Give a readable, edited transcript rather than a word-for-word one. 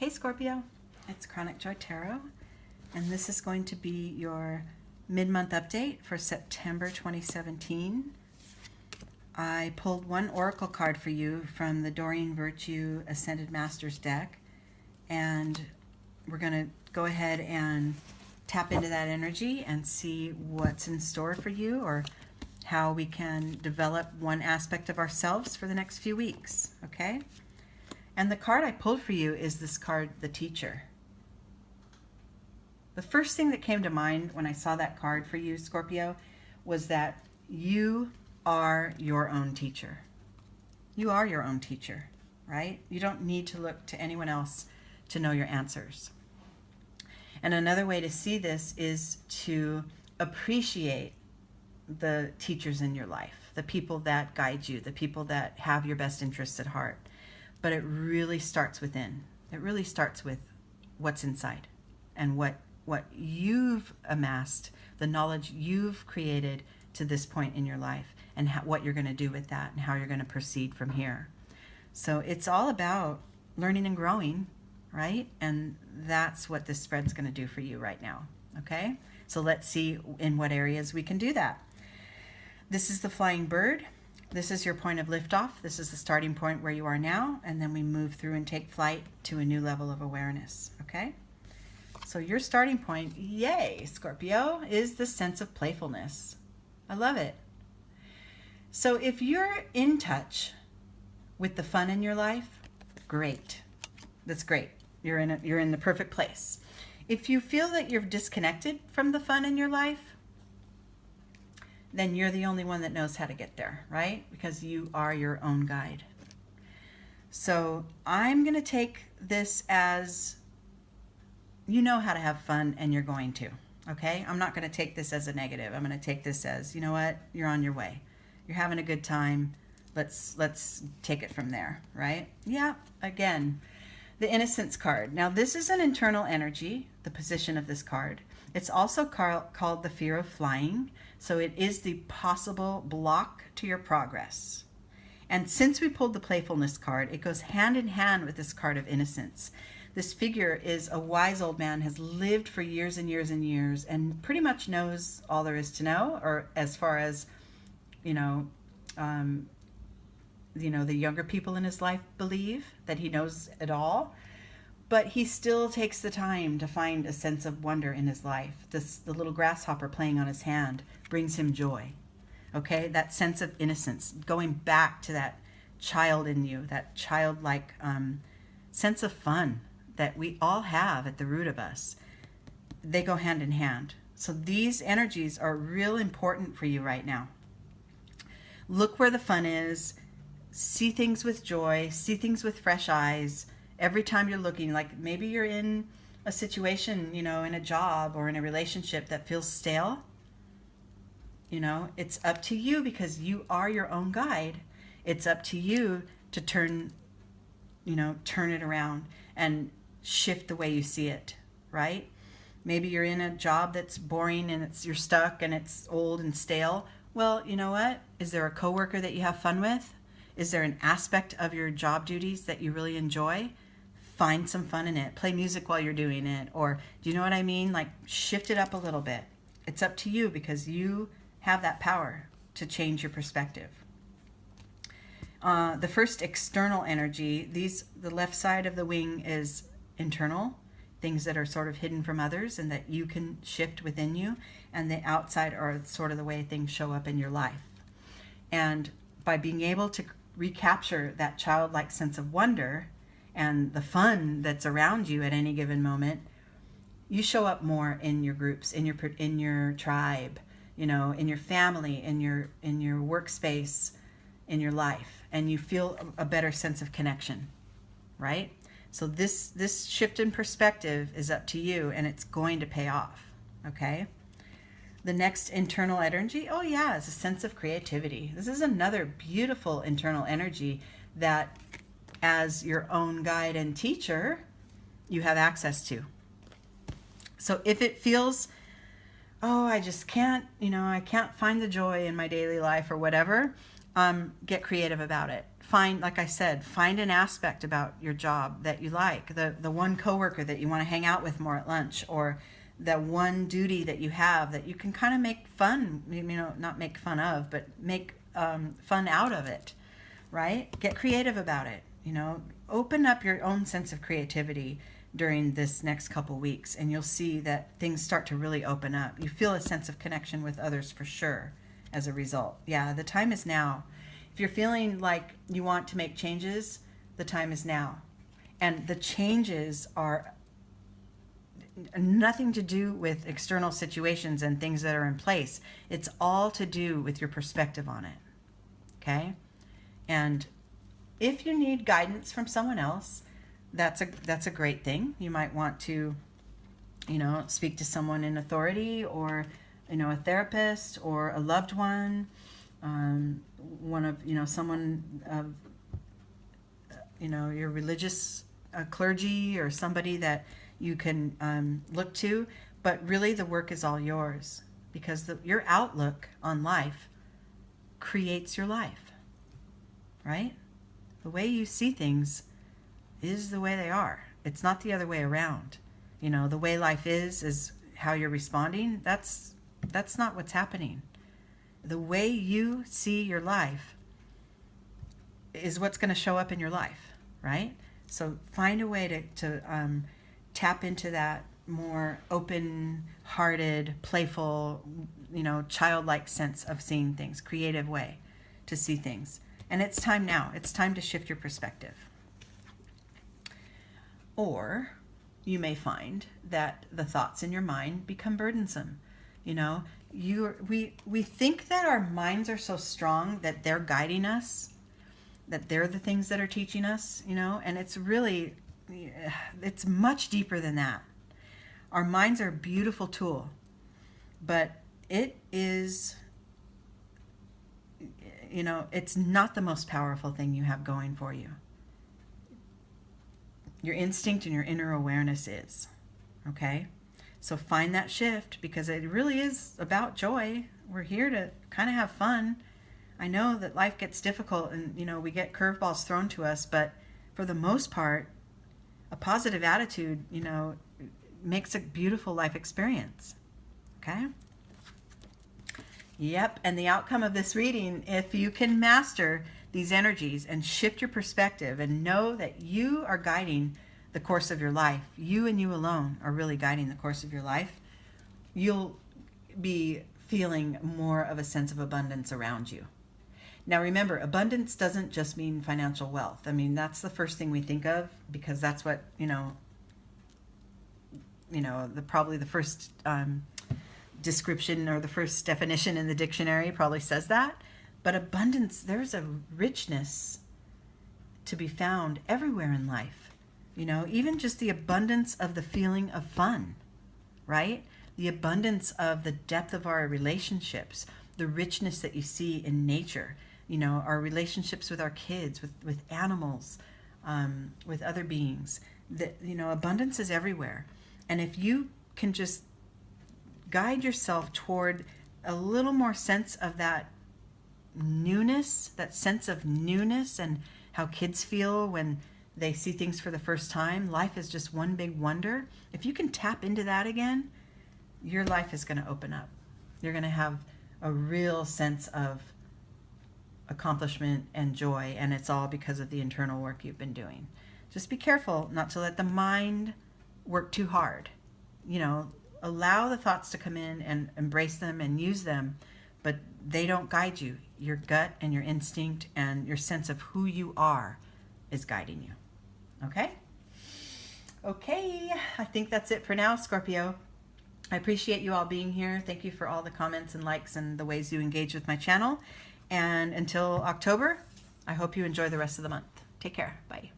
Hey Scorpio, it's Chronic Joy Tarot, and this is going to be your mid-month update for September 2017. I pulled one oracle card for you from the Doreen Virtue Ascended Masters deck, and we're going to go ahead and tap into that energy and see what's in store for you, or how we can develop one aspect of ourselves for the next few weeks, okay? And the card I pulled for you is this card, the Teacher. The first thing that came to mind when I saw that card for you, Scorpio, was that you are your own teacher. You are your own teacher, right? You don't need to look to anyone else to know your answers. And another way to see this is to appreciate the teachers in your life, the people that guide you, the people that have your best interests at heart. But it really starts within. It really starts with what's inside and what you've amassed, the knowledge you've created to this point in your life, and what you're going to do with that and how you're going to proceed from here. So it's all about learning and growing, right? And that's what this spread's going to do for you right now, okay? So let's see in what areas we can do that. This is the flying bird. This is your point of liftoff. This is the starting point where you are now, and then we move through and take flight to a new level of awareness, okay? So your starting point, yay, Scorpio, is the sense of playfulness. I love it. So if you're in touch with the fun in your life, great. That's great. You're in the perfect place. If you feel that you're disconnected from the fun in your life, then you're the only one that knows how to get there, right? Because you are your own guide. So I'm going to take this as you know how to have fun, and you're going to, okay? I'm not going to take this as a negative. I'm going to take this as, you know what? You're on your way. You're having a good time. Let's take it from there, right? Yeah, again, the Innocence card. Now, this is an internal energy, the position of this card. It's also called the fear of flying. So it is the possible block to your progress. And since we pulled the playfulness card, it goes hand in hand with this card of innocence. This figure is a wise old man, has lived for years and years and years, and pretty much knows all there is to know, or as far as, the younger people in his life believe that he knows it all. But he still takes the time to find a sense of wonder in his life. The little grasshopper playing on his hand brings him joy. Okay, that sense of innocence, going back to that child in you, that childlike sense of fun that we all have at the root of us. They go hand in hand. So these energies are real important for you right now. Look where the fun is. See things with joy. See things with fresh eyes. Every time you're looking, like maybe you're in a situation, in a job or in a relationship that feels stale. It's up to you, because you are your own guide. It's up to you to turn it around and shift the way you see it, right? Maybe you're in a job that's boring and you're stuck and it's old and stale. Well, you know what? Is there a coworker that you have fun with? Is there an aspect of your job duties that you really enjoy? Find some fun in it. Play music while you're doing it. Or, do you know what I mean? Like, shift it up a little bit. It's up to you, because you have that power to change your perspective. The first external energy, the left side of the wing is internal, things that are sort of hidden from others and that you can shift within you. And the outside are sort of the way things show up in your life. And by being able to recapture that childlike sense of wonder and the fun that's around you at any given moment, you show up more in your groups, in your tribe, in your family, in your workspace, in your life, and you feel a better sense of connection, right? So this shift in perspective is up to you, and it's going to pay off, okay? The next internal energy, oh yeah, is a sense of creativity. This is another beautiful internal energy that, as your own guide and teacher, you have access to. So if it feels, oh, I just can't, I can't find the joy in my daily life or whatever, get creative about it. find, like I said, find an aspect about your job that you like. The one coworker that you want to hang out with more at lunch, or that one duty that you have that you can kind of make fun, not make fun of, but make fun out of it, right? Get creative about it, open up your own sense of creativity during this next couple weeks, and you'll see that things start to really open up. You feel a sense of connection with others for sure as a result. Yeah, the time is now. If you're feeling like you want to make changes, the time is now. And the changes are nothing to do with external situations and things that are in place. It's all to do with your perspective on it. Okay? And if you need guidance from someone else, that's a great thing. You might want to, speak to someone in authority, or, a therapist, or a loved one, one of, someone of, your religious clergy, or somebody that you can look to. But really the work is all yours, because your outlook on life creates your life, right? The way you see things is the way they are. It's not the other way around. The way life is how you're responding. That's not what's happening. The way you see your life is what's going to show up in your life, right? So find a way to tap into that more open-hearted, playful, childlike sense of seeing things, creative way to see things. And it's time now. It's time to shift your perspective. Or you may find that the thoughts in your mind become burdensome. We think that our minds are so strong that they're guiding us, that they're the things that are teaching us, and it's really, it's much deeper than that. Our minds are a beautiful tool, but it is, it's not the most powerful thing you have going for you. Your instinct and your inner awareness is, okay? So find that shift, because it really is about joy. We're here to kind of have fun. I know that life gets difficult and, we get curveballs thrown to us, but for the most part, a positive attitude, makes a beautiful life experience, okay? Yep, and the outcome of this reading, if you can master these energies and shift your perspective and know that you are guiding the course of your life, you and you alone are really guiding the course of your life, you'll be feeling more of a sense of abundance around you. Now remember, abundance doesn't just mean financial wealth. I mean, that's the first thing we think of, because that's what, probably the first description or the first definition in the dictionary probably says that. But abundance, there's a richness to be found everywhere in life. Even just the abundance of the feeling of fun, right? The abundance of the depth of our relationships, the richness that you see in nature, our relationships with our kids, with animals, with other beings. Abundance is everywhere. And if you can just guide yourself toward a little more sense of that newness, that sense of newness, and how kids feel when they see things for the first time. Life is just one big wonder. If you can tap into that again, your life is going to open up. You're going to have a real sense of accomplishment and joy, and it's all because of the internal work you've been doing. Just be careful not to let the mind work too hard. Allow the thoughts to come in and embrace them and use them, but they don't guide you. Your gut and your instinct and your sense of who you are is guiding you. Okay? Okay, I think that's it for now, Scorpio. I appreciate you all being here. Thank you for all the comments and likes and the ways you engage with my channel. And until October, I hope you enjoy the rest of the month. Take care. Bye.